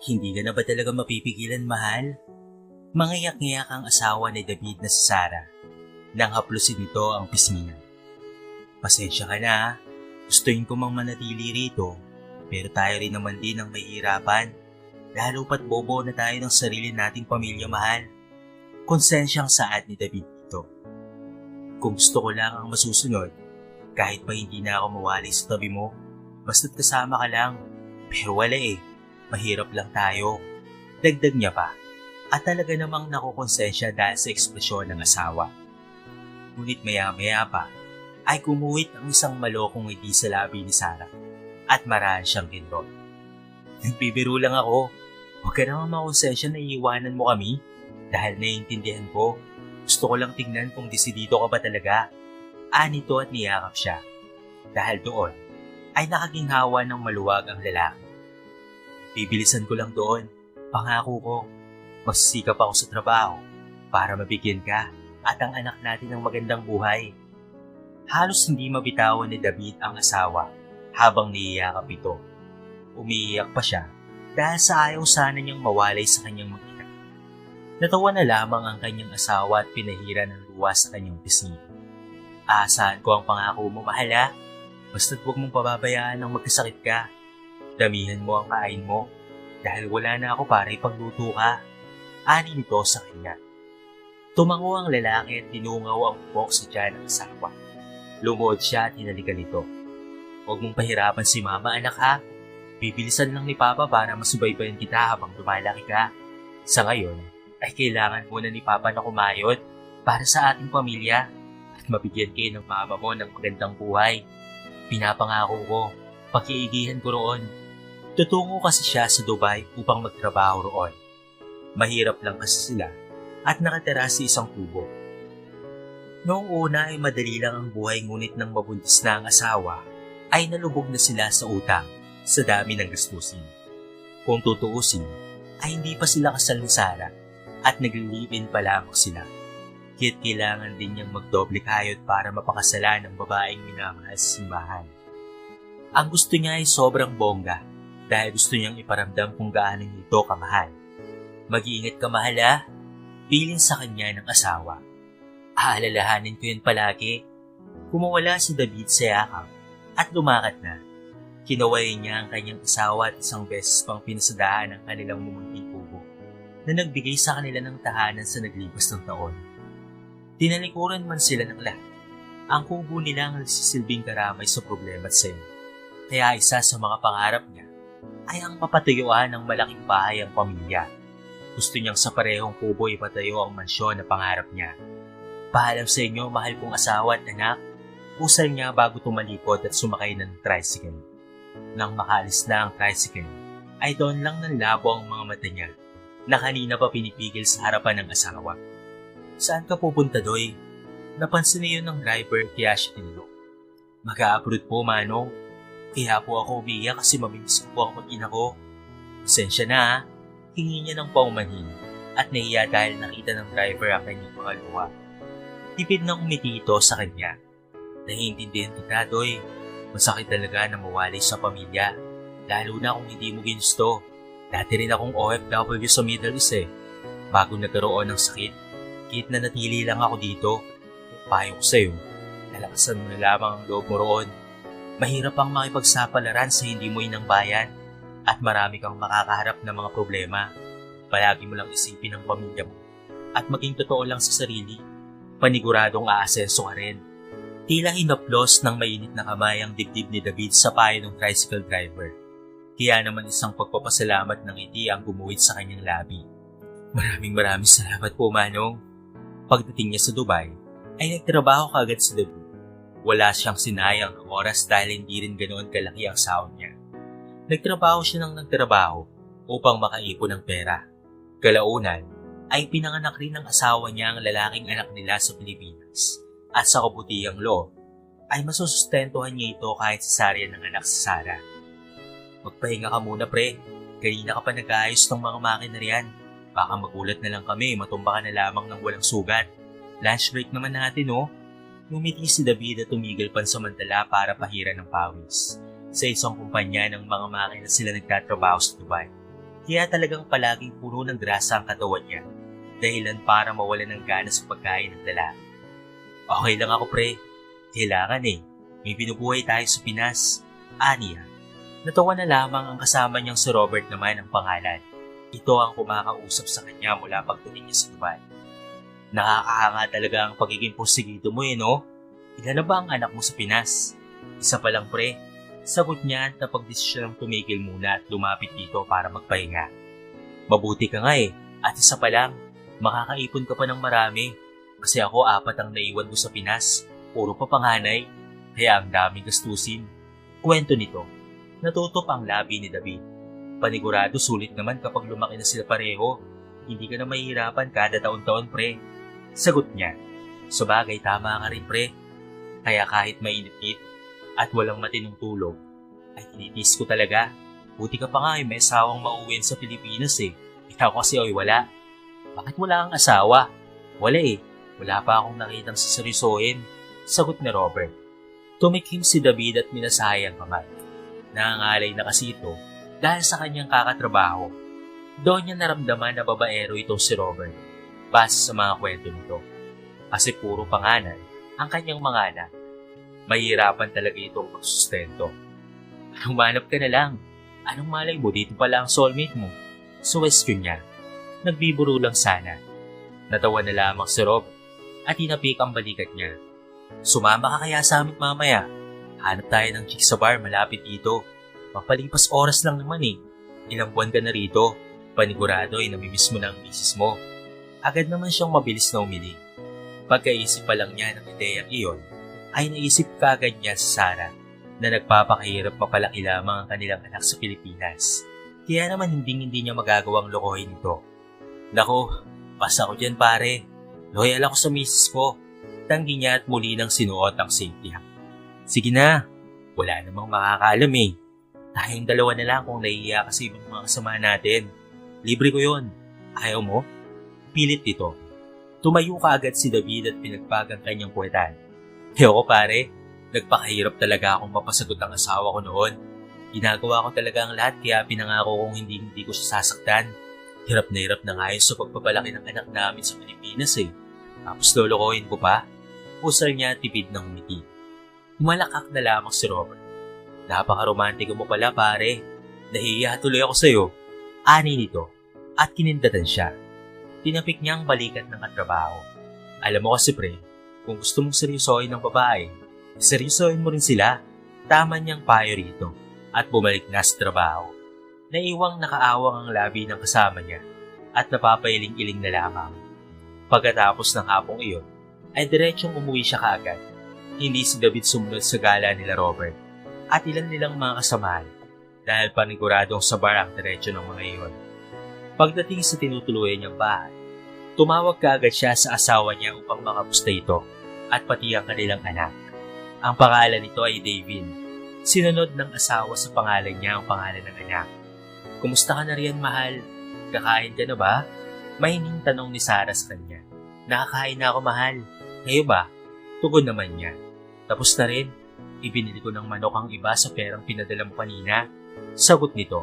Hindi ka na ba talaga mapipigilan, mahal? Mangiyak-ngiyak ang asawa ni David na si Sarah nang haplusin nito ang pisngi niya. Pasensya ka na ha. Gustuin ko mang manatili rito, pero tayo rin naman din ang mahihirapan. Lalo pat bobo na tayo ng sarili nating pamilya, mahal. Konsensyang saad ni David dito. Kung gusto ko lang ang masusunod, kahit pa hindi na ako mawali sa tabi mo, basta't kasama ka lang. Pero wala eh, mahirap lang tayo. Dagdag niya pa, at talaga namang nakukonsensya dahil sa ekspresyon ng asawa. Ngunit maya-maya pa, ay kumuhit ang isang malokong ngiti sa labi ni Sarah at marahan siyang ginrot. Nagbibiro lang ako. Huwag ka naman makonsensya na iiwanan mo kami dahil naiintindihan ko. Gusto ko lang tingnan kung desidido ka ba talaga. Anito at niyakap siya. Dahil doon ay nakaginhawa ng maluwag ang lalaki. Bibilisan ko lang doon. Pangako ko, magsisikap ako sa trabaho para mabigyan ka at ang anak natin ng magandang buhay. Halos hindi mabitawan ni David ang asawa habang niyayakap ito. Umiiyak pa siya dahil sa ayaw sana niyang mawalay sa kanyang mag-ina. Natawa na lamang ang kanyang asawa at pinahira ng luwa sa kanyang pisngi. Aasahan ko ang pangako mo, mahal ha. Basta't huwag mong pababayaan ng magkasakit ka. Damihan mo ang kain mo dahil wala na ako para ipagluto ka. Ani nito sa kanya. Tumango ang lalaki at tinungaw ang buhok sa tiyan ng asawa. Lumuhod siya at hinalikan nito. Huwag mong pahirapan si mama, anak ha. Bibilisan lang ni Papa para masubaybayan kita habang lumalaki ka. Sa ngayon, ay kailangan muna ni Papa na kumayod para sa ating pamilya at mabigyan kayo ng mama mo ng magandang buhay. Pinapangako ko, pakiigihan ko roon. Tutungo kasi siya sa Dubai upang magtrabaho roon. Mahirap lang kasi sila at nakatira sa isang kubo. Noong una ay madali lang ang buhay ngunit nang mabuntis na ang asawa ay nalubog na sila sa utang sa dami ng gastusin. Kung tutuusin ay hindi pa sila kasal ni Sarah at nag-live-in pa lamang sila. Kaya't kailangan din niyang magdoble kayod para mapakasalan ng babaeng minamahal sa simbahan. Ang gusto niya ay sobrang bongga dahil gusto niyang iparamdam kung gaano nito kamahal. Mag-iingat ka, mahal ha, piling sa kanya ng asawa. Aalalahanin ko yun palagi. Kumawala si David sa yakap at lumakad na. Kinaway niya ang kanyang asawa at isang beses pang pinasadahan ang kanilang mumunting kubo na nagbigay sa kanila ng tahanan sa naglipas ng taon. Tinalikuran man sila ng lahat. Ang kubo nila ang nagsisilbing karamay sa problema at saya. Kaya isa sa mga pangarap niya ay ang mapatuyuan ng malaking bahay ang pamilya. Gusto niyang sa parehong kubo ipatayo ang mansyon na pangarap niya. Paalam sa inyo, mahal kong asawa at anak, usal niya bago tumalikod at sumakay ng tricycle. Nang makaalis na ang tricycle, ay doon lang nanlabo ang mga mata niya na kanina pa pinipigil sa harapan ng asawa. Saan ka pupunta, Doy? Napansin niyo ng driver kaya siya tinulog. Mag-a-abroad po, Manong. Kaya po ako umiyak kasi mamiss ko po ang mag-ina ko. Pasensya na ha. Hingi niya ng paumanhin at nahiya dahil nakita ng driver ang kanyang mga luha. Tipid na umiti ito sa kanya. Naiintindihan kita, Doy. Masakit talaga na mawalay sa pamilya. Lalo na kung hindi mo ginusto. Dati rin akong OFW sa Middle East eh. Bago nagkaroon ng sakit, kahit na natili lang ako dito. Payo ko sa'yo, lalakasan mo na lamang ang loob mo roon. Mahirap ang makipagsapalaran sa hindi mo inang bayan at marami kang makakaharap na mga problema. Palagi mo lang isipin ang pamilya mo at maging totoo lang sa sarili. Paniguradong aasenso ka rin. Tila hinaplos ng mainit na kamay ang dibdib ni David sa payo ng tricycle driver. Kaya naman isang pagpapasalamat ng ngiti ang gumuhit sa kanyang labi. Maraming salamat po, Manong. Pagdating niya sa Dubai, ay nagtrabaho kaagad sa David. Wala siyang sinayang ng oras dahil hindi rin ganoon kalaki ang sahod niya. Nagtrabaho siya ng nagtrabaho upang makaipon ng pera. Kalaunan, ay pinanganak rin ng asawa niya ang lalaking anak nila sa Pilipinas. At sa kabutihang loob, ay masusustentuhan niya ito kahit cesarean ng anak si Sarah. Magpahinga ka muna, pre. Kanina ka pa nag-aayos ng mga makina riyan. Baka magulat na lang kami, matumba ka na lamang ng walang sugat. Lunch break naman natin, oh. Ngumiti si David at tumigil pansamantala para pahira ng pawis. Sa isang kumpanya ng mga makina sila nagtatrabaho sa Dubai. Kaya talagang palaging puno ng grasa ang katawan niya, dahilan para mawalan ng gana sa pagkain ng lalaki. Okay lang ako pre, kailangan may binubuhay tayo sa Pinas, aniya. Natawa na lamang ang kasama niyang si Robert naman ang pangalan. Ito ang kumakausap sa kanya mula pagdating niya sa Dubai. Nakakahanga talaga ang pagiging porsigido mo no? Ilan na ba ang anak mo sa Pinas? Isa pa lang pre. Sagot niya at napagdesisyon ng tumigil muna at lumapit dito para magpahinga. Mabuti ka nga at isa pa lang, makakaipon ka pa ng marami. Kasi ako 4 ang naiwan ko sa Pinas, puro pa panganay, kaya ang daming gastusin. Kwento nito, natutop ang labi ni David. Panigurado sulit naman kapag lumaki na sila pareho, hindi ka na mahihirapan kada taon-taon pre. Sagot niya, sabagay tama ka rin pre, kaya kahit mainit-init at walang matinong tulog, ay tinitis ko talaga. Buti ka pa nga may asawang mauwin sa Pilipinas Ikaw kasi wala. Bakit wala kang asawa? Wala wala pa akong nakitang saseryosohin. Sagot ni Robert. Tumikim si David at minasayang kamay. Nangangalay na kasi ito dahil sa kanyang kakatrabaho. Doon niya naramdaman na babaero itong si Robert, base sa mga kwento nito. Kasi puro pangalan ang kanyang mga anak. Mahirapan talaga itong magsustento. Humanap ka na lang. Anong malay mo dito pala ang soulmate mo? Suwestiyon niya. Nagbibiro lang sana. Natawa na lamang si Rob at tinapik ang balikat niya. Sumama ka kaya sa amin mamaya. Hanap tayo ng chick sa bar malapit dito. Mapalipas oras lang naman Ilang buwan ka na rito. Panigurado namimiss mo na ang misis mo. Agad naman siyang mabilis na umili. Pagkaisip pa lang niya ng ideyang iyon, ay naisip kaagad niya sa Sarah na nagpapakahirap papalaki lamang ang kanilang anak sa Pilipinas. Kaya naman hindi niya magagawang lokohin ito. Nako, pasa ko dyan pare. Loyal ako sa misis ko. Tanggi niya at muli nang sinuot ang safety hat. Sige na, wala namang makakaalam Tayong dalawa na lang kung nahihiya kasi ibang mga kasama natin. Libre ko yon. Ayaw mo? Pilit ito. Tumayo kaagad si David at pinagpag ang kanyang puwetan. Ayoko pare, nagpakahirap talaga akong mapasagot ang asawa ko noon. Ginagawa ko talaga ang lahat kaya pinangako kong hindi ko siya sasaktan. Hirap na nga yun sa pagpapalaki ng anak namin sa Pilipinas Tapos lolokohin ko pa? Pusal niya tipid ng umiti. Humalakak na lamang si Robert. Napaka-romantiko mo pala pare. Nahihiya tuloy ako sa'yo. Ani nito at kinindatan siya. Tinapik niya ang balikat ng katrabaho. Alam mo kasi pre, kung gusto mong seryosohin ng babae, seryosohin mo rin sila. Tama niyang payo rito at bumalik na sa trabaho. Naiwang nakaawang ang labi ng kasama niya at napapailing-iling na lamang. Pagkatapos ng hapong iyon, ay diretsong umuwi siya kaagad. Hindi si David sumunod sa gala nila Robert at ilan nilang mga kasamahan dahil paniguradong sa bar ang diretsyo ng mga iyon. Pagdating sa tinutuluyan niyang bahay, tumawag kaagad siya sa asawa niya upang makamusta ito at pati ang kanilang anak. Ang pangalan nito ay David. Sinunod ng asawa sa pangalan niya ang pangalan ng anak. Kumusta ka na riyan, mahal? Kakain ka na ba? Mahining tanong ni Sarah sa kanya. Nakakain na ako, mahal. Kayo ba? Tugon naman niya. Tapos na rin. Ibinili ko ng manok ang iba sa perang pinadala mo kanina. Sagot nito.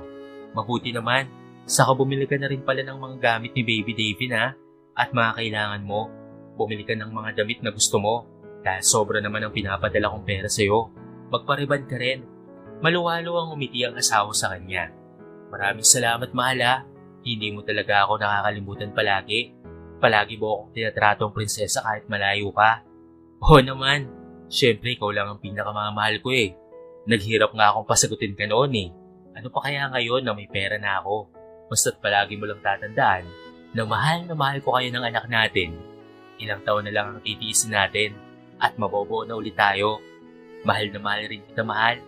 Mabuti naman. Saka bumili ka na rin pala ng mga gamit ni Baby David At mga kailangan mo. Bumili ka ng mga damit na gusto mo. Dahil sobra naman ang pinapadala kong pera sa'yo. Magpariban ka rin. Maluwalo ang umiti ang asawa sa kanya. Maraming salamat, mahal Hindi mo talaga ako nakakalimutan palagi. Palagi mo akong tinatratong prinsesa kahit malayo ka. Oo naman. Siyempre, ikaw lang ang pinakamamahal ko Naghirap nga akong pasagutin ka noon Ano pa kaya ngayon na may pera na ako? Basta't palagi mo lang tatandaan na mahal ko kayo ng anak natin. Ilang taon na lang ang titiisin natin at mabobuo na ulit tayo. Mahal na mahal rin kita, mahal.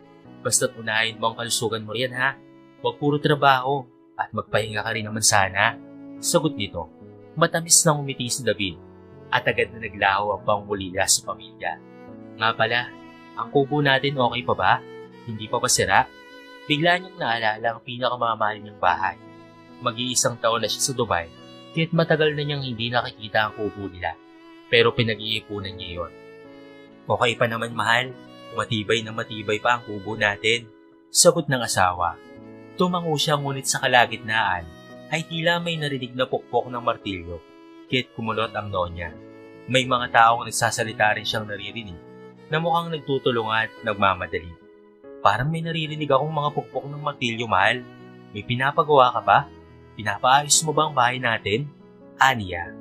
Basta't unahin mo ang kalusugan mo riyan Huwag puro trabaho at magpahinga ka rin naman sana. Sagot nito. Matamis nang umiti si David at agad na naglaho ang pangulila sa pamilya. Nga pala, ang kubo natin okay pa ba? Hindi pa ba sira? Bigla niyang naalala ang pinakamamahal niyang bahay. Mag-iisang taon na siya sa Dubai, kaya't matagal na niyang hindi nakikita ang kubo nila. Pero pinag-iipunan niya yon. Okay pa naman, mahal. Matibay na matibay pa ang kubo natin. Sagot ng asawa. Tumango siya ngunit sa kalagitnaan ay tila may narinig na pukpok ng martilyo. Kaya't kumulot ang noo niya. May mga taong nagsasalita rin siyang naririnig na mukhang nagtutulungan at nagmamadali. Parang may naririnig akong mga pukpok ng martilyo, mahal. May pinapagawa ka ba? Pinapaayos mo ba ang bahay natin? Aniya.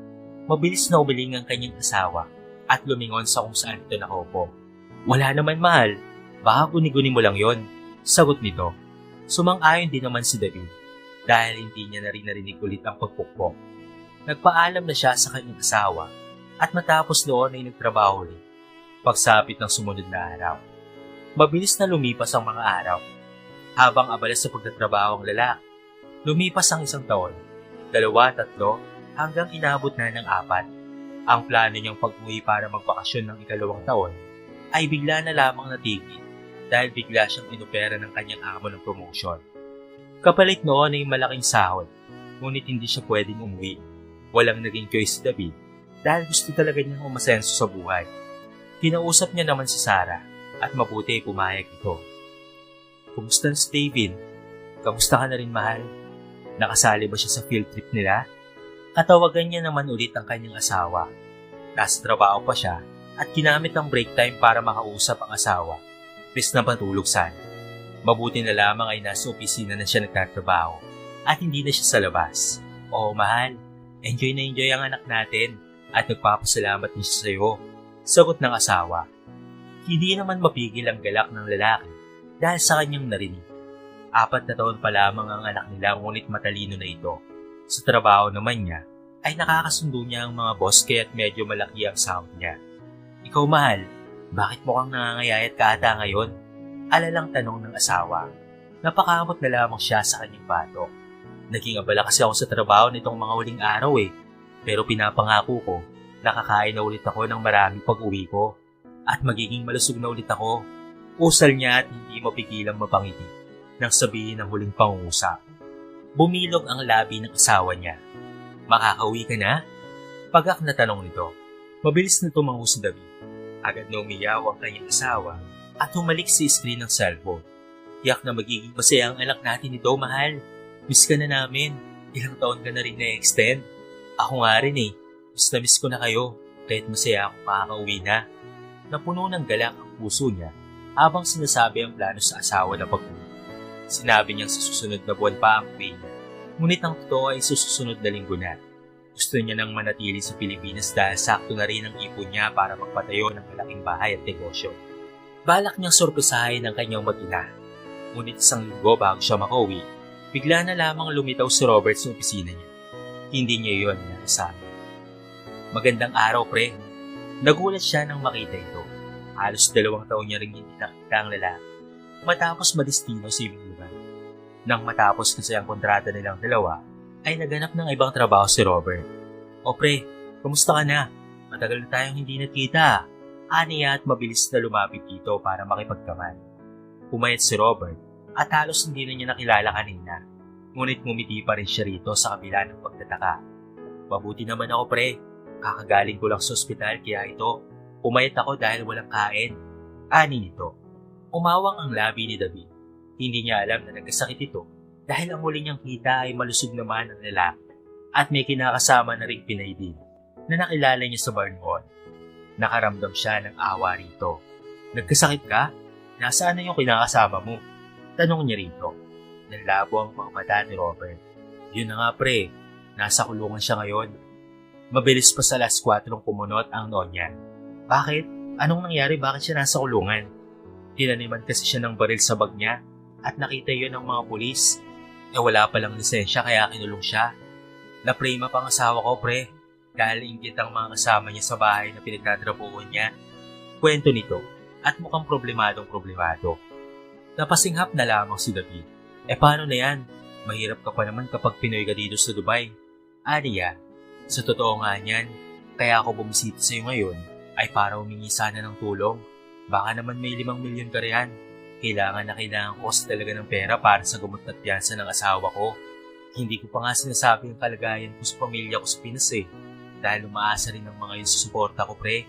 Mabilis na umiling ang kanyang asawa at lumingon sa kung saan ito nakaupo. Wala naman, mahal. Baka guni-guni mo lang yon. Sagot nito. Sumang-ayon din naman si David dahil hindi niya na rin narinig ulit ang pagpukpok. Nagpaalam na siya sa kanyang asawa at matapos noon ay nagtrabaho ulit. Pagsapit ng sumunod na araw, mabilis na lumipas ang mga araw. Habang abala sa pagtatrabaho ang lalaki, lumipas ang 1 taon, 2, 3, hanggang inabot na ng 4. Ang plano niyang pag-uwi para magbakasyon ng 2nd taon ay bigla na lamang natigil dahil bigla siyang inopera ng kanyang amo ng promotion. Kapalit noon ay malaking sahod, ngunit hindi siya pwedeng umuwi. Walang naging choice si David dahil gusto talaga niyang umasenso sa buhay. Kinausap niya naman si Sarah at mabuti ay pumayag ito. Kumusta na si David? Kamusta ka na rin, mahal? Nakasali ba siya sa field trip nila? Katawagan niya naman ulit ang kanyang asawa. Nasa trabaho pa siya at ginamit ang break time para makausap ang asawa. Please na patulog sana. Mabuti na lamang ay nasa opisina na siya nagtatrabaho at hindi na siya sa labas. Oo, mahal. Enjoy na enjoy ang anak natin at nagpapasalamat din siya sa iyo. Sagot ng asawa. Hindi naman mapigil ang galak ng lalaki dahil sa kanyang narinig. 4 na taon pa lamang ang anak nila ngunit matalino na ito. Sa trabaho naman niya ay nakakasundo niya ang mga boss kaya't medyo malaki ang sahod niya. Ikaw, mahal, bakit mukhang nangangayayat ka ata ngayon? Alalang tanong ng asawa. Napakamot na lamang siya sa kanyang batok. Naging abala kasi ako sa trabaho nitong mga huling araw pero pinapangako ko nakakain na ulit ako ng maraming pag-uwi ko at magiging malusog na ulit ako. Usal niya at hindi mapigilang mapangiti nang sabihin ng huling pangungusap. Bumilog ang labi ng asawa niya. Makakauwi ka na? Pagak na tanong nito. Mabilis na tumango si David. Agad na umiyaw ang kanyang asawa at humalik sa screen ng cellphone. Tiyak na magiging masaya ang anak natin nito, mahal. Miss ka na namin. Ilang taon ka na rin na-extend. Ako nga rin Miss na miss ko na kayo, kahit masaya akong makakauwi na. Napuno ng galak ang puso niya habang sinasabi ang plano sa asawa na pag-uwi. Sinabi niyang sa susunod na buwan pa ang uwi niya, ngunit ang totoo ay sa susunod na linggo na. Gusto niya nang manatili sa Pilipinas dahil sakto na rin ang ipon niya para magpatayo ng malaking bahay at negosyo. Balak niyang sorpresahin ang kanyang mag-ina. Ngunit 1 linggo bago siya makauwi, bigla na lamang lumitaw si Robert sa opisina niya. Hindi niya iyon inasabi. Magandang araw, pre. Nagulat siya nang makita ito. Halos 2 taon niya rin hindi nakita ang lalaki. Matapos madestino sa ibang lugar. Nang matapos kasi ang kontrata nilang dalawa, ay naganap ng ibang trabaho si Robert. O pre, kamusta ka na? Matagal na tayong hindi nakita. Aniya at mabilis na lumapit dito para makipagkaman. Pumayat si Robert at halos hindi na niya nakilala kanina. Ngunit ngumiti pa rin siya rito sa kabila ng pagtataka. Mabuti naman ako, pre. Kakagaling ko lang sa ospital kaya ito, pumayat ako dahil walang kain. Ani nito. Umawang ang labi ni David. Hindi niya alam na nagkasakit ito dahil ang huli niyang kita ay malusog naman ang lalaki at may kinakasama na ring pinaybig na nakilala niya sa bar noon. Nakaramdam siya ng awa rito. Nagkasakit ka? Nasaan na yung kinakasama mo? Tanong niya rito. Nanlabo ang mga mata ni Robert. Yun na nga, pre. Nasa kulungan siya ngayon. Mabilis pa sa 4 kumunot ang noon niya. Bakit? Anong nangyari? Bakit siya nasa kulungan? Tinaniman kasi siya ng baril sa bag niya at nakita yun ng mga pulis. Wala palang lisensya kaya kinulong siya. Naprema pang asawa ko, pre. Dahil inggit ang mga kasama niya sa bahay na pinagtatrabuhan niya. Kwento nito at mukhang problemado. Napasinghap na lamang si David. Paano na yan? Mahirap ka pa naman kapag Pinoy ka dito sa Dubai. Aniya. Sa totoo nga niyan, kaya ako bumisita sa iyo ngayon ay para humingi sana ng tulong. Baka naman may 5 milyon ka riyan. Kailangan ko kasi talaga ng pera para sa gamot at piyansa ng asawa ko. Hindi ko pa nga sinasabi ang kalagayan ko sa pamilya ko sa Pinas dahil umaasa rin ng mga yun sa suporta ko, pre.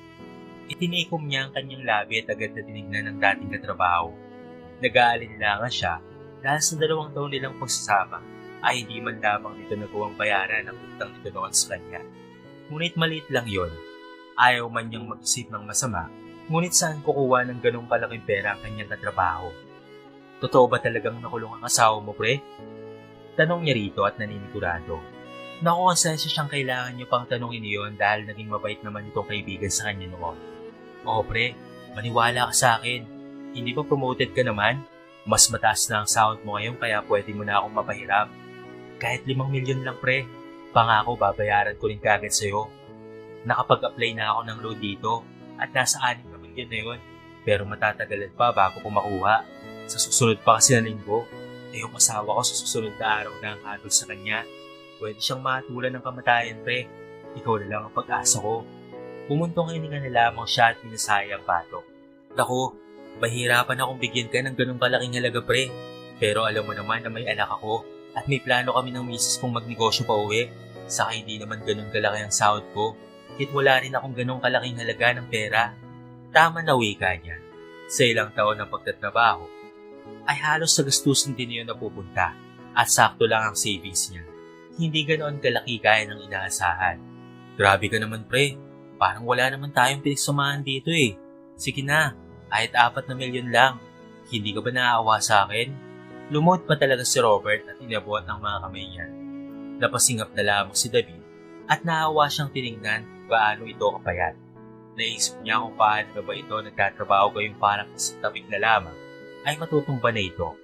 Itinikom niya ang kanyang labi at agad na tinignan ng dating katrabaho. Nag-aalinlangan siya Dahil sa 2 taon nilang pagsasama, ay hindi man lamang nito nagawang bayaran ang utang nito noon sa kanya. Ngunit maliit lang yon. Ayaw man niyang mag-isip ng masama, ngunit saan kukuha ng ganong kalaking pera ang kanyang katrabaho? Totoo ba talagang nakulong ang asawa mo, pre? Tanong niya rito at naninigurado. Nakukonsensya siyang kailangan niyo pang tanongin niyon dahil naging mabait naman itong kaibigan sa kanya noon. Oo, pre, maniwala ka sa akin. Hindi ba promoted ka naman? Mas mataas na ang sahod mo ngayon kaya pwede mo na akong mapahiram. Kahit 5 milyon lang, pre. Pangako, babayaran ko rin kagad sa'yo. Nakapag-apply na ako ng loan dito at nasa 6 na milyon na yun. Pero matatagalan pa bago ko makuha. Sa susunod pa kasi na linggo, yung asawa ko sa susunod na araw na ang hatol sa kanya. Pwede siyang mahatulan ng kamatayan, pre. Ikaw na lang ang pag-asa ko. Pumuntong hininga na lamang siya at minasaya ang batok. Naku, mahirapan akong bigyan ka ng ganong kalaking halaga, pre. Pero alam mo naman na may anak ako at may plano kami ng misis kong magnegosyo pa uwi. Saka hindi naman ganon kalaki ang sahod ko. Kahit wala rin akong ganong kalaking halaga ng pera. Tama na wika niya. Sa ilang taon ng pagtatrabaho, ay halos sa gastusin din niyo napupunta at sakto lang ang savings niya. Hindi ganoon kalaki kaya ng inaasahan. Grabe ka naman, pre. Parang wala naman tayong pinagsamahan dito eh. Sige na, kahit 4 na milyon lang. Hindi ka ba naaawa sa akin? Lumuhod pa talaga si Robert at inabot ang mga kamay niya. Napasingap na lamang si David at naawa siyang tinignan paano ito kapayat. Naisip niya kung paano na ba ito nagtatrabaho gayong parang sa tabig na lamang ay matutumba na ito.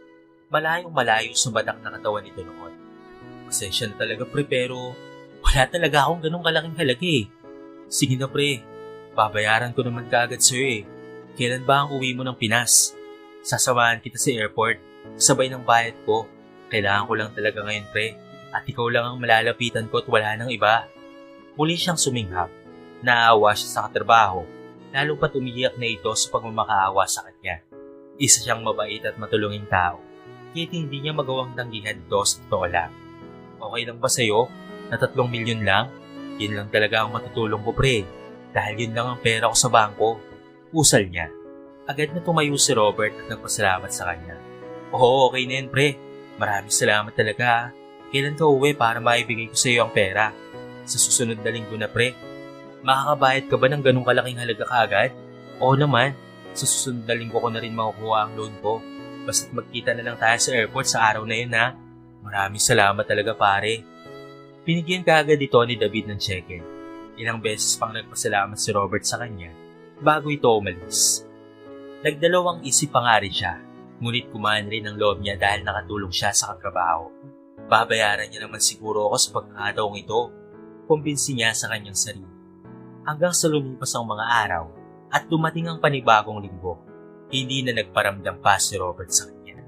Malayong malayo sa batak na katawan nito noon. Pasensya na talaga, pre, pero wala talaga akong ganong kalaking halaga eh. Sige na, pre, babayaran ko naman kaagad sa'yo eh. Kailan ba ang uwi mo ng Pinas? Sasamahan kita sa airport, sabay ng bayad ko. Kailangan ko lang talaga ngayon, pre, at ikaw lang ang malalapitan ko at wala nang iba. Muli siyang suminghap. Naawa siya sa katrabaho, lalo pa't umiiyak na ito sa pagmamakaawa sa kanya. Isa siyang mabait at matulunging tao, kahit hindi niya magawang tanggihan ito sa totoo lang. Okay lang ba sa'yo na 3 milyon lang? Yun lang talaga ang matutulong ko, pre, dahil yun lang ang pera ko sa bangko. Usal niya. Agad na tumayo si Robert at nagpasalamat sa kanya. Oo, okay na yan, pre. Maraming salamat talaga. Kailan ka uwi para maibigay ko sa iyo ang pera? Sa susunod na linggo na, pre. Makakabayad ka ba ng ganong kalaking halaga kaagad? Oo naman. Sa susunod na linggo ko na rin makukuha ang loan ko. Basta't magkita na lang tayo sa airport sa araw na yun, ha? Maraming salamat talaga, pare. Binigyan kaagad ito ni David ng cheque. Ilang beses pang nagpasalamat si Robert sa kanya bago ito umalis. Nagdalawang isip pa nga rin siya, ngunit kumaan rin ang loob niya dahil nakatulong siya sa katrabaho. Babayaran niya naman siguro ako sa pagkakataong ito, kumbinsi niya sa kanyang sarili. Hanggang sa lumipas ang mga araw at dumating ang panibagong linggo, hindi na nagparamdam pa si Robert sa kanya.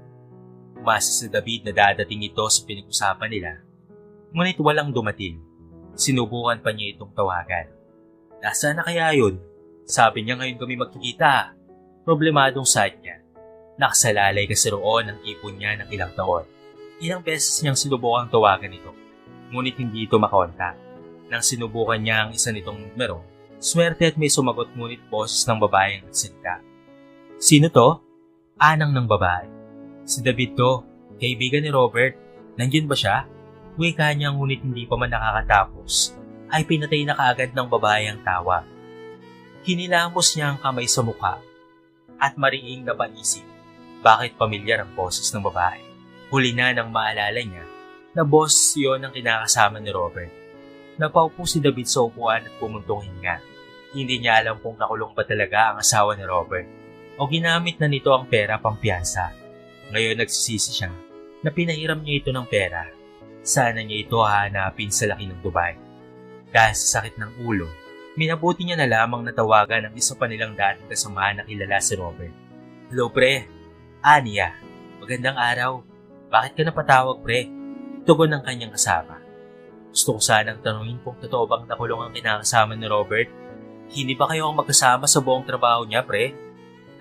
Umasa si David na dadating ito sa pinag-usapan nila, ngunit walang dumating. Sinubukan pa niya itong tawagan. Nasaan na kaya yun? Sabi niya ngayon kami magkikita. Problemadong side niya. Nakasalalay kasi roon ang ipon niya ng ilang taon. Ilang beses niyang sinubukang tawagan ito, ngunit hindi ito makontak. Nang sinubukan niya ang isa nitong numero, swerte at may sumagot ngunit boses ng babae ang nagsalita. Sino to? Anang ng babae. Si David to, kaibigan ni Robert. Nandiyan ba siya? Wika niya ngunit hindi pa man nakakatapos, ay pinatay na kaagad ng babae ang tawa. Hinilamos niya ang kamay sa mukha at mariing napaisip bakit pamilyar ang boses ng babae. Huli na nang maalala niya na boss yon ang kinakasama ni Robert. Napaupo si David sa upuan at pumuntong hinga. Hindi niya alam kung nakulong ba talaga ang asawa ni Robert o ginamit na nito ang pera pampiyansa. Ngayon nagsisisi siya na pinahiram niya ito ng pera. Sana niya ito hahanapin sa laki ng Dubai. Dahil sa sakit ng ulo, minabuti niya na lamang natawagan ang isa pa nilang dating kasamahan na kilala si Robert. Hello, pre. Ania, magandang araw. Bakit ka napatawag, pre? Tugon ng kanyang kasama. Gusto ko sanang tanungin kung totoo bang nakulong ang kinakasama ni Robert. Hindi ba kayo ang magkasama sa buong trabaho niya, pre?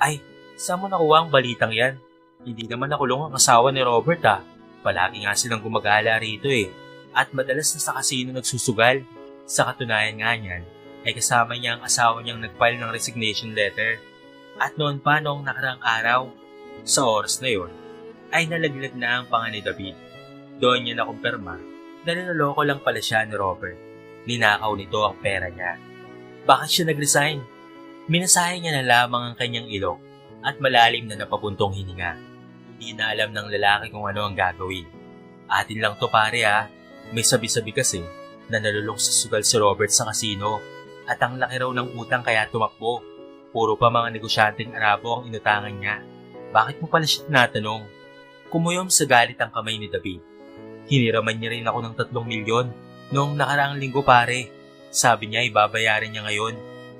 Ay, saan mo nakuha ang balitang yan? Hindi naman nakulong ang asawa ni Robert, ah. Palagi nga silang gumagala rito eh. At madalas na sa kasino nagsusugal. Sa katunayan nga niyan, ay kasama niya ang asawa niyang nag-file ng resignation letter. At noon pa noong nakarang araw, sa oras na yon, ay nalaglag na ang panga ni David. Doon niya nakumpirma na niloloko lang pala siya ni Robert. Ninakaw nito ang pera niya. Bakit siya nag-resign? Minasahe niya na lamang ang kanyang ilong at malalim na napapuntong hininga. Hindi na alam ng lalaki kung ano ang gagawin. Atin lang to pare ha. May sabi-sabi kasi na nalulong sa sugal si Robert sa kasino at ang laki raw ng utang kaya tumakbo. Puro pa mga negosyanteng Arabo ang inutangan niya. Bakit mo pala siya tinatanong? Kumuyom sa galit ang kamay ni David. Hiniraman niya rin ako ng 3 milyon noong nakaraang linggo pare. Sabi niya ibabayaran niya ngayon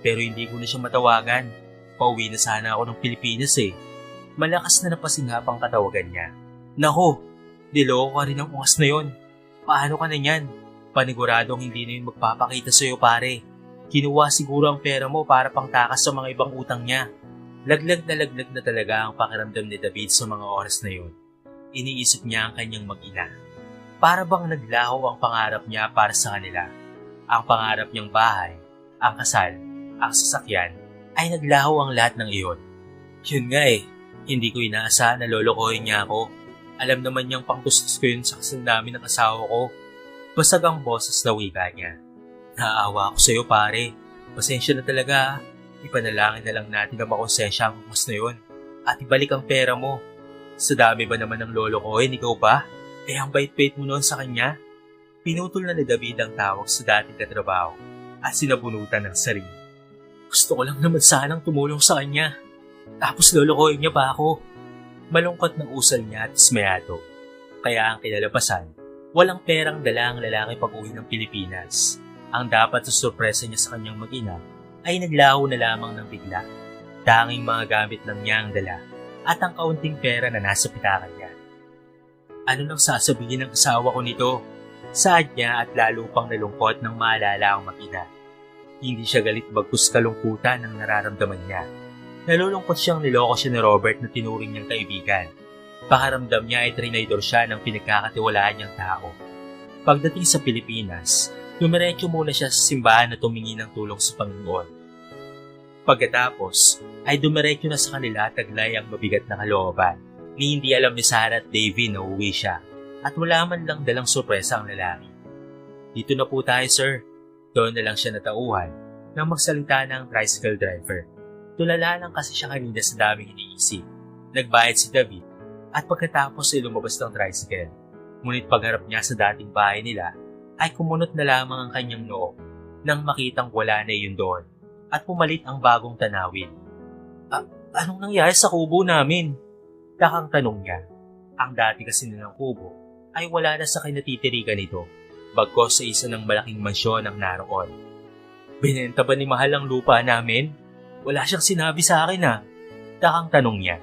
pero hindi ko na siya matawagan. Pauwi na sana ako ng Pilipinas eh. Malakas na napasinghap ang katawagan niya. Nako, niloko ka rin ang ungas na yon. Paano ka na yan? Paniguradong hindi na yun magpapakita sa'yo pare. Kinuha siguro ang pera mo para pangtakas sa mga ibang utang niya. Laglag na talaga ang pakiramdam ni David sa mga oras na yun. Iniisip niya ang kanyang mag-ina. Para bang naglaho ang pangarap niya para sa kanila. Ang pangarap niyang bahay, ang kasal, ang sasakyan, ay naglaho ang lahat ng iyon. Yun nga eh, hindi ko inaasahan na lolokohin niya ako. Alam naman niyang pangtustos ko yun sa kasal namin ng asawa ko. Basag ang boses na wika niya. Naaawa ako sa'yo pare. Pasensya na talaga. Ipanalangin na lang natin na makonsensya ang mas na yun. At ibalik ang pera mo. Sa dami ba naman ng lolo ko, ikaw ba? Eh ang bait-bait mo noon sa kanya? Pinutol na ni David ang tawag sa dating katrabaho at sinabunutan ng sarili. Gusto ko lang naman sanang tumulong sa kanya. Tapos lolokohin niya pa ako. Malungkot na usal niya at ismayado. Kaya ang kinalabasan, walang perang dala ang lalaki pag-uwi ng Pilipinas. Ang dapat sa sorpresa niya sa kanyang mag-ina ay naglaho na lamang ng bigla. Tanging mga gamit lang niya ang dala at ang kaunting pera na nasa pitakan niya. Ano nang sasabihin ng asawa ko nito? Saad niya at lalo pang nalungkot nang maalala ang mag-ina. Hindi siya galit bagkus kalungkutan ng nararamdaman niya. Nalulungkot siyang niloko siya ni Robert na tinuring niyang kaibigan. Pakaramdam niya ay trinaydor siya ng pinagkakatiwalaan niyang tao. Pagdating sa Pilipinas, dumiretso muna siya sa simbahan na tumingi ng tulong sa Panginoon. Pagkatapos, ay dumiretso na sa kanila taglay ang mabigat na kalooban. Ni hindi alam ni Sarah at Davy na uwi siya at wala man lang dalang sorpresa ang lalaki. Dito na po tayo sir. Doon na lang siya natauhan nang magsalita na ang tricycle driver. Tulala lang kasi siya kanina sa daming iniisip. Nagbayad si David at pagkatapos ay lumabas ng tricycle. Ngunit pagharap niya sa dating bahay nila, ay kumunot na lamang ang kanyang noo nang makitang wala na yun doon at pumalit ang bagong tanawin. Anong nangyari sa kubo namin? Takang tanong niya. Ang dati kasi nilang kubo ay wala na sa kinatitirikan nito, bagkos sa isa ng malaking mansyon ang naroon. Binenta ba ni Mahal ang lupa namin? Wala siyang sinabi sa akin ah. Takang tanong niya.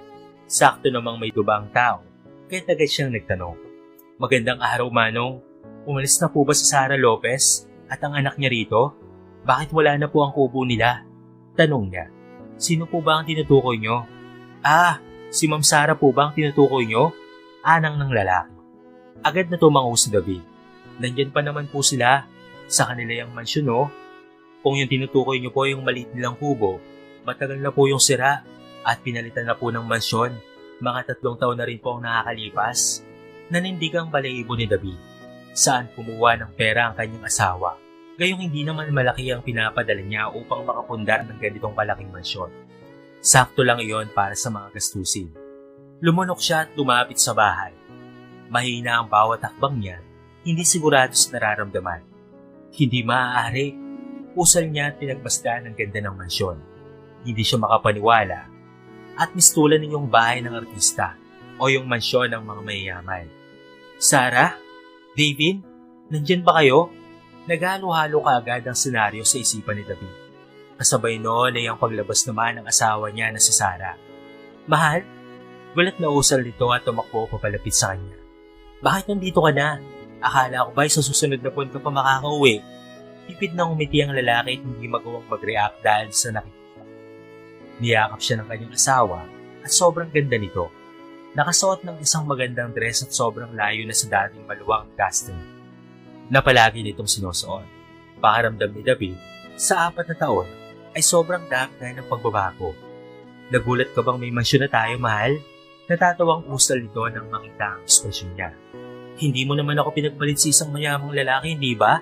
Sakto namang may duba ang tao, kaya agad siyang nagtanong. Magandang araw Manong. Umalis na po ba si Sara Lopez at ang anak niya rito? Bakit wala na po ang kubo nila? Tanong niya. Sino po ba ang tinutukoy niyo? Si Ma'am Sara po ba ang tinutukoy niyo? Anang ng lalaki. Agad na tumango si David. Nandyan pa naman po sila. Sa kanila yung mansyon no? Kung yung tinutukoy niyo po yung maliit nilang kubo, matagal na po yung sira at pinalitan na po ng mansyon. Mga 3 taon na rin po ang nakakalipas. Nanindig ang balahibo ni David. Saan kumuha ng pera ang kanyang asawa? Gayong hindi naman malaki ang pinapadala niya upang makapundar ng ganitong malaking mansyon. Sakto lang iyon para sa mga gastusin. Lumunok siya at lumapit sa bahay. Mahina ang bawat hakbang niya, hindi sigurado sa nararamdaman. Hindi maaari. Usal niya at pinagmasdan ang ganda ng mansyon. Hindi siya makapaniwala. At mistulan ninyong bahay ng artista o yung mansyon ng mga mayayaman. Sarah? David? Nandyan ba kayo? Naghalo-halo kaagad ang senaryo sa isipan ni David. Kasabay noon ay ang paglabas naman ng asawa niya na si Sarah. Mahal? Gulat na usal nito at tumakbo papalapit sa kanya. Bakit nandito ka na? Akala ko ba'y sa susunod na buwan ka pa makakauwi? Pipid na umiti ang lalaki at hindi magawang mag-react dahil sa nakikita. Niyakap siya ng kanyang asawa at sobrang ganda nito. Nakasuot ng isang magandang dress at sobrang layo na sa dating maluwang casting na palagi nitong sinusuot. Pakaramdam ni David, sa 4 na taon ay sobrang dami na ng pagbabago. Nagulat ka bang may mansyon na tayo, mahal? Natatawang usal nito nang makita ang ekspresyon niya. Hindi mo naman ako pinagpalit sa isang mayamang lalaki, hindi ba?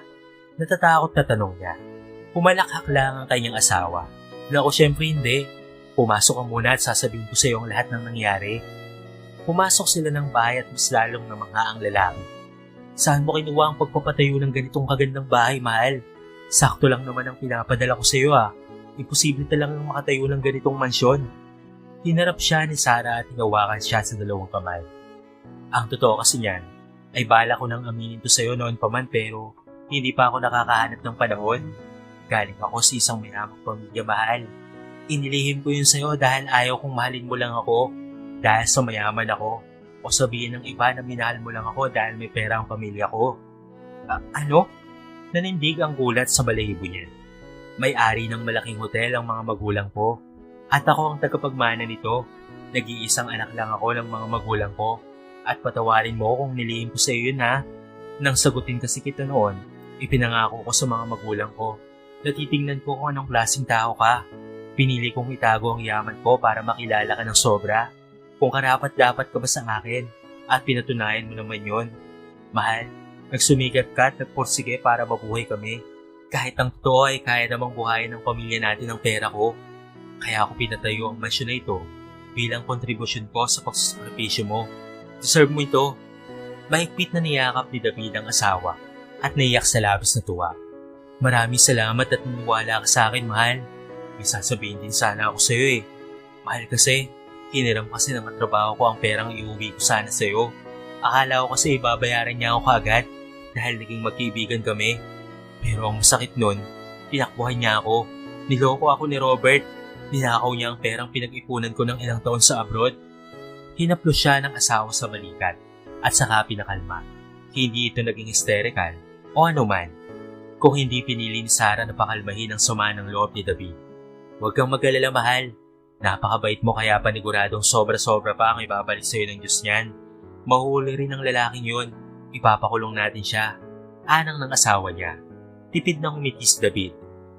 Natatakot na tanong niya. Pumalakhak lang ang kanyang asawa. Naku, syempre hindi. Pumasok ka muna at sasabihin ko sa iyo ang lahat ng nangyari. Pumasok sila ng bahay at mas lalong namangha ang lalaki. Saan mo kinuha ang pagpapatayo ng ganitong kagandang bahay, mahal? Sakto lang naman ang pinapadala ko sa iyo Imposible talagang makatayo ng ganitong mansyon. Hinarap siya ni Sarah at hinawakan siya sa dalawang kamay. Ang totoo kasi niyan, ay bala ko nang aminin to sa iyo noon pa man pero hindi pa ako nakakahanap ng panahon. Galing ako sa isang mayamang pamilya, mahal. Inilihim ko yun sa iyo dahil ayaw kong mahalin mo lang ako dahil sa mayaman ako o sabihin ng iba na minahal mo lang ako dahil may pera ang pamilya ko. Ano? Nanindig ang gulat sa balahibo niya. May-ari ng malaking hotel ang mga magulang ko at ako ang tagapagmana nito. Nag-iisang anak lang ako ng mga magulang ko at patawarin mo kung nilihim ko sa iyo yun Nang sagutin kasi kita noon, ipinangako ko sa mga magulang ko na titingnan ko kung anong klaseng tao ka. Pinili kong itago ang yaman ko para makilala ka ng sobra. Kung karapat-dapat ka ba sa akin at pinatunayan mo naman yon. Mahal, nagsumikap ka at nagpursige para mabuhay kami. Kahit ang totoo ay kaya namang buhayin ng pamilya natin ng pera ko. Kaya ako pinatayo ang mansyon na ito bilang kontribusyon ko sa pagsasakripisyo mo. Deserve mo ito. Mahigpit na niyakap ni David ang asawa at naiyak sa labis na tuwa. Maraming salamat at naniwala ka sa akin, mahal. May sasabihin din sana ako sa iyo Mahal kasi, hiniram kasi ng trabaho ko ang perang iuwi ko sana sa iyo. Akala ko kasi ibabayaran niya ako kaagad dahil naging magkaibigan kami. Pero ang masakit nun, tinakbuhan niya ako. Niloko ako ni Robert. Ninakaw niya ang perang pinag-ipunan ko ng ilang taon sa abroad. Hinaplo siya ng asawa sa balikat at saka pinakalma. Hindi ito naging hysterical o anuman. Kung hindi pinili ni Sarah na pakalmahin ang sama ng loob ni David. Huwag kang mag-alala, mahal. Napakabait mo kaya paniguradong sobra-sobra pa ang ibabalik sa iyo ng Diyos niyan. Mahuhuli rin ang lalaking yun. Ipapakulong natin siya. Anang ng asawa niya. Tipid na ngumiti si David.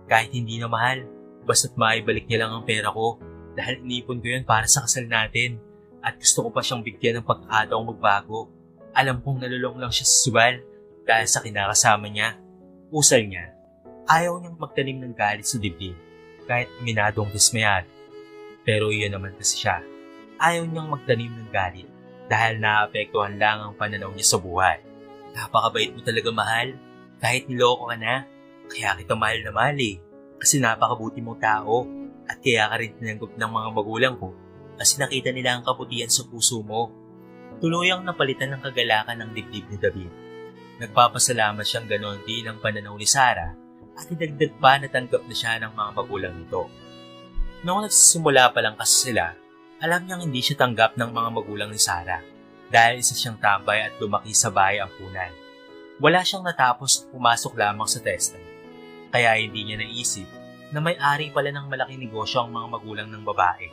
Kahit hindi na, mahal, basta't maibalik niya lang ang pera ko dahil inipon ko yun para sa kasal natin at gusto ko pa siyang bigyan ng pagkakataong magbago. Alam kong nalulong lang siya sa sugal dahil sa kinakasama niya. Usal niya. Ayaw niyang magtanim ng galit sa dibdib kahit minadong dismayad. Pero iyon naman kasi siya. Ayaw niyang magtanim ng galit dahil naapektuhan lang ang pananaw niya sa buhay. Napakabait mo talaga, mahal. Kahit niloko ka na, kaya kita mahal na mahal Kasi napakabuti mong tao at kaya ka rin tinanggap ng mga magulang ko kasi nakita nila ang kabutihan sa puso mo. Tuluyang napalitan ng kagalakan ng dibdib ni David. Nagpapasalamat siyang ganon din ang pananaw ni Sarah at idagdag pa na tanggap na siya ng mga magulang nito. Noong nagsisimula pa lang kasi sila, alam niyang hindi siya tanggap ng mga magulang ni Sarah dahil isa siyang tambay at lumaki sa bahay ampunan. Wala siyang natapos at pumasok lamang sa TESDA. Kaya hindi niya naisip na may-ari pala ng malaking negosyo ang mga magulang ng babae.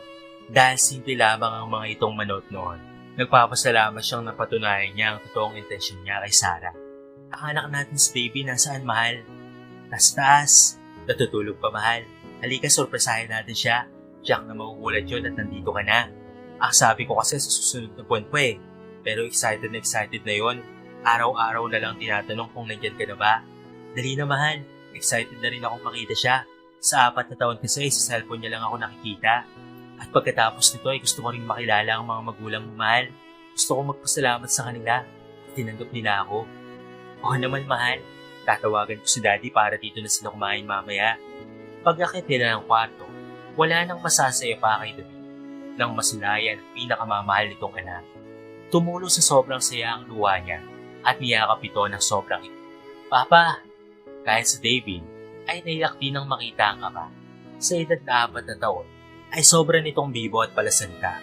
Dahil simple lamang ang mga itong manot noon, nagpapasalamat siyang napatunayan niya ang totoong intensyon niya kay Sarah. Ang anak natin si baby nasaan, mahal? Taas-taas. Natutulog pa, mahal. Halika, sorpresahin natin siya. Jack na magugulat yun at nandito ka na. Ang sabi ko kasi sa susunod na buwan pa Pero excited na yun. Araw-araw na lang tinatanong kung nandyan ka na ba. Dali na, mahal. Excited na rin akong makita siya. Sa 4 na taon kasi sa cellphone niya lang ako nakikita. At pagkatapos nito ay gusto ko rin makilala ang mga magulang mo, mahal. Gusto ko magpasalamat sa kanila. Tinanggap nila ako. Oo naman, mahal. Tatawagan ko si Daddy para dito na sila kumain mamaya. Pag-akit nila ng kwarto, wala nang masasaya pa kay David. Nang masilayan ang pinakamamahal nitong anak. Tumulo sa sobrang saya ang luha niya at niyakap ito ng sobrang ito. Papa! Kahit sa David ay naiyak din nang makita ang ama. Sa edad na 4 na taon ay sobra nitong bibo at palasalita.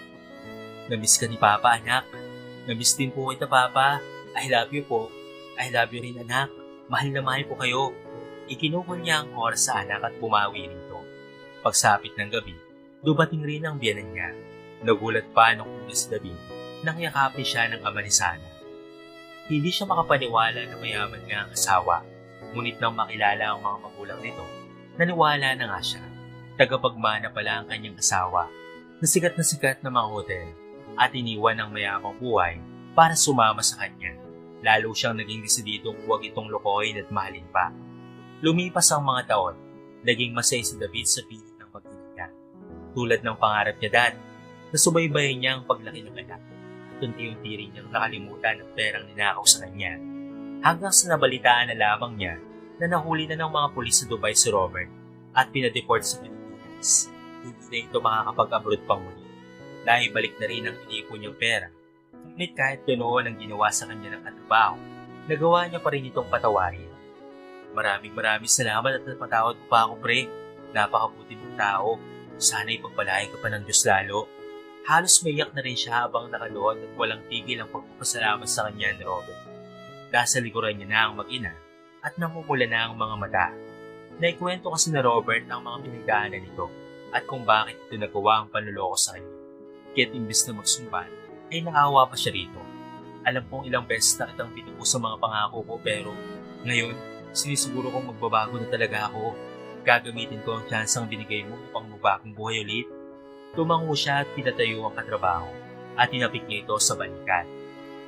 Namiss ka ni Papa, anak. Namiss din po kita, Papa. I love you po. I love you rin, anak. Mahal na mahal po kayo. Ikinukol niya ang oras sa anak at bumawi rito. Pagsapit ng gabi, dumating rin ang biyanan niya. Nagulat pa nung una si David nang yakapin siya ng ama ni Sana. Hindi siya makapaniwala na mayaman nga ang asawa. Ngunit nang makilala ang mga magulang nito, naniwala na nga siya. Tagapagmana pala ang kanyang asawa na sikat na mga hotel at iniwan ang mayamang buhay para sumama sa kanya. Lalo siyang naging desididong huwag itong lokohin at mahalin pa. Lumipas ang mga taon, naging masaya si David sa piling ng pag-ina niya. Tulad ng pangarap niya dati, nasubaybayan niya ang paglaki ng anak at unti-unti rin niyang nakalimutan ang perang ninakaw sa kanya. Hanggang sa nabalitaan na lamang niya na nahuli na ng mga pulis sa Dubai si Robert at pinadeport sa Pilipinas. Hindi na ito makakapag-abroad pang muli. Naibalik na rin ang inipon niyang pera. Ngunit kahit ganoon ang ginawa sa kanya ng katrabaho, nagawa niya pa rin itong patawarin. Maraming salamat at napatawad mo pa ako, pre. Napakabuti mong tao. Sana'y pagpalain ka pa ng Diyos lalo. Halos maiyak na rin siya habang nakaluhod at walang tigil ang pagpapasalamat sa kanya ni Robert. Nasa likuran niya na ang mag-ina at namumula na ang mga mata. Naikwento kasi na Robert ang mga pinagdaanan nito at kung bakit ito nagawa ang panluloko sa kanya. Kaya't imbes na magsumbat, ay naawa pa siya rito. Alam kong ilang beses na kitang binuo sa mga pangako ko pero ngayon, sinisiguro kong magbabago na talaga ako. Gagamitin ko ang tsansang binigay mo upang magbagong buhay ulit. Tumango siya at pinatayo ang katrabaho at tinapik niya ito sa balikat.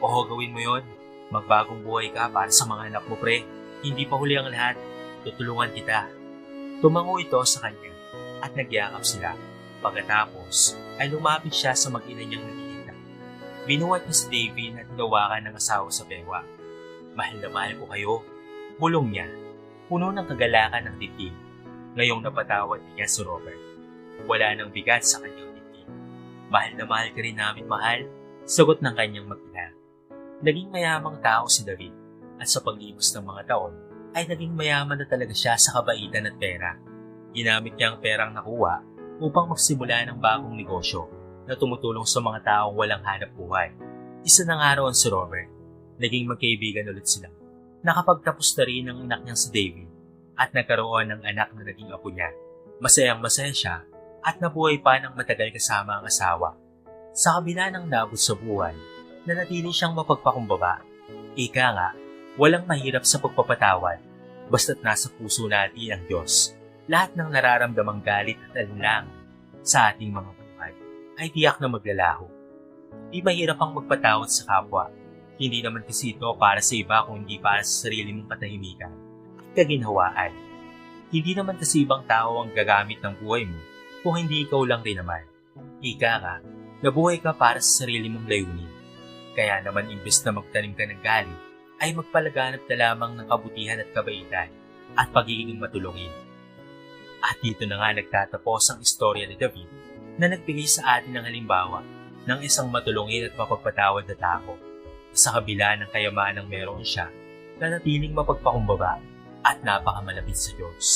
Oo, gawin mo yon. Magbagong buhay ka para sa mga anak mo, pre. Hindi pa huli ang lahat. Tutulungan kita. Tumango ito sa kanya at nagyakap sila. Pagkatapos ay lumapit siya sa mag-ina niyang nakikita. Binuhat niya si David at hinawakan ng asawa sa bewa. Mahal na mahal ko kayo. Bulong niya. Puno ng kagalakan ng dibdib. Ngayong napatawad niya si Robert. Wala nang bigat sa kanyang dibdib. Mahal na mahal ka rin namin, mahal. Sagot ng kanyang mag-ina. Naging mayamang tao si David at sa paglipas ng mga taon ay naging mayaman na talaga siya sa kabaitan at pera. Ginamit niya ang perang nakuha upang magsimula ng bagong negosyo na tumutulong sa mga taong walang hanap buhay. Isa na nga roon si Robert. Naging magkaibigan ulit sila. Nakapagtapos na rin ang anak niyang si David at nagkaroon ng anak na naging apo niya. Masayang masaya siya at nabuhay pa ng matagal kasama ang asawa. Sa kabila ng nabot sa buhay, nanatili siyang mapagpakumbaba. Ika nga, walang mahirap sa pagpapatawad, basta't nasa puso natin ang Diyos. Lahat ng nararamdamang galit at alinlangan sa ating mga buhay ay tiyak na maglalaho. Di mahirap ang magpatawad sa kapwa. Hindi naman kasi ito para sa iba kung hindi para sa sarili mong katahimikan at kaginhawaan. Hindi naman kasi ibang tao ang gagamit ng buhay mo kung hindi ikaw lang rin naman. Ika nga, nabuhay ka para sa sarili mong layunin. Kaya naman imbes na magtanim ka ng galit, ay magpalaganap na lamang ng kabutihan at kabaitan at pagiging matulungin. At dito na nga nagtatapos ang istorya ni David na nagbigay sa atin ng halimbawa ng isang matulungin at mapagpatawad na tao. Sa kabila ng kayamanang meron siya, nanatiling mapagpakumbaba at napakamalapit sa Diyos.